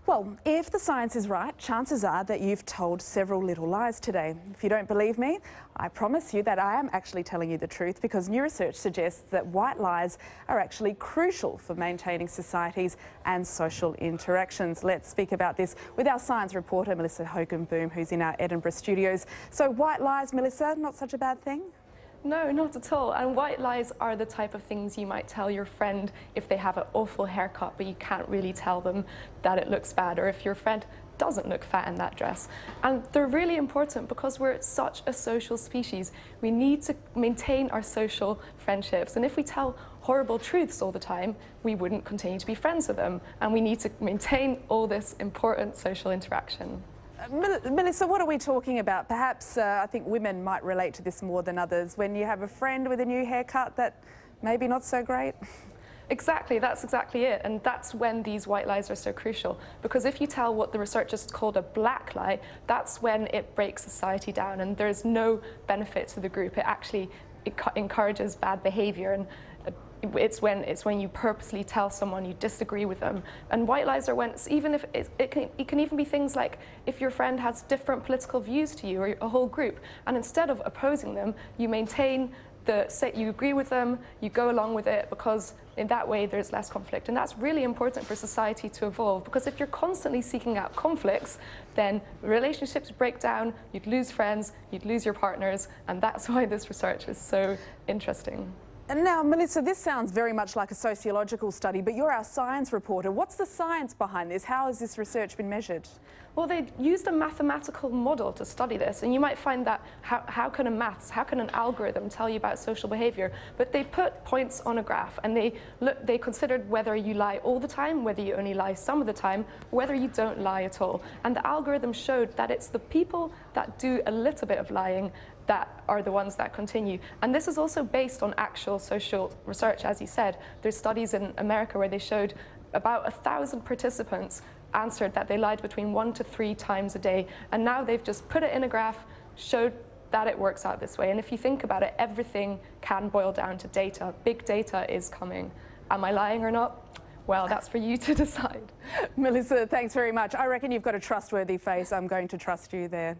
Well, if the science is right, chances are that you've told several little lies today. If you don't believe me, I promise you that I am actually telling you the truth, because new research suggests that white lies are actually crucial for maintaining societies and social interactions. Let's speak about this with our science reporter, Melissa Hogan-Boom, who's in our Edinburgh studios. So white lies, Melissa, not such a bad thing? No, not at all. And white lies are the type of things you might tell your friend if they have an awful haircut, but you can't really tell them that it looks bad, or if your friend doesn't look fat in that dress. And they're really important because we're such a social species. We need to maintain our social friendships. And if we tell horrible truths all the time, we wouldn't continue to be friends with them. And we need to maintain all this important social interaction. Melissa, what are we talking about? Perhaps I think women might relate to this more than others. When you have a friend with a new haircut that maybe not so great. Exactly, that's exactly it. And that's when these white lies are so crucial. Because if you tell what the researchers called a black lie, that's when it breaks society down and there's no benefit to the group. It actually encourages bad behavior. And it's when you purposely tell someone you disagree with them. And white lies are when, even if it can even be things like if your friend has different political views to you, or a whole group, and instead of opposing them, you maintain you agree with them, you go along with it, because in that way there's less conflict. And that's really important for society to evolve, because if you're constantly seeking out conflicts, then relationships break down, you'd lose friends, you'd lose your partners, and that's why this research is so interesting. And now, Melissa, this sounds very much like a sociological study, but you're our science reporter. What's the science behind this? How has this research been measured? Well, they used a mathematical model to study this, and you might find that how can an algorithm tell you about social behavior? But they put points on a graph, and they considered whether you lie all the time, whether you only lie some of the time, or whether you don't lie at all. And the algorithm showed that it's the people that do a little bit of lying that are the ones that continue. And this is also based on actual social research, as you said. There's studies in America where they showed about 1,000 participants answered that they lied between 1 to 3 times a day. And now they've just put it in a graph, showed that it works out this way. And if you think about it, everything can boil down to data. Big data is coming. Am I lying or not? Well, that's for you to decide. Melissa, thanks very much. I reckon you've got a trustworthy face. I'm going to trust you there.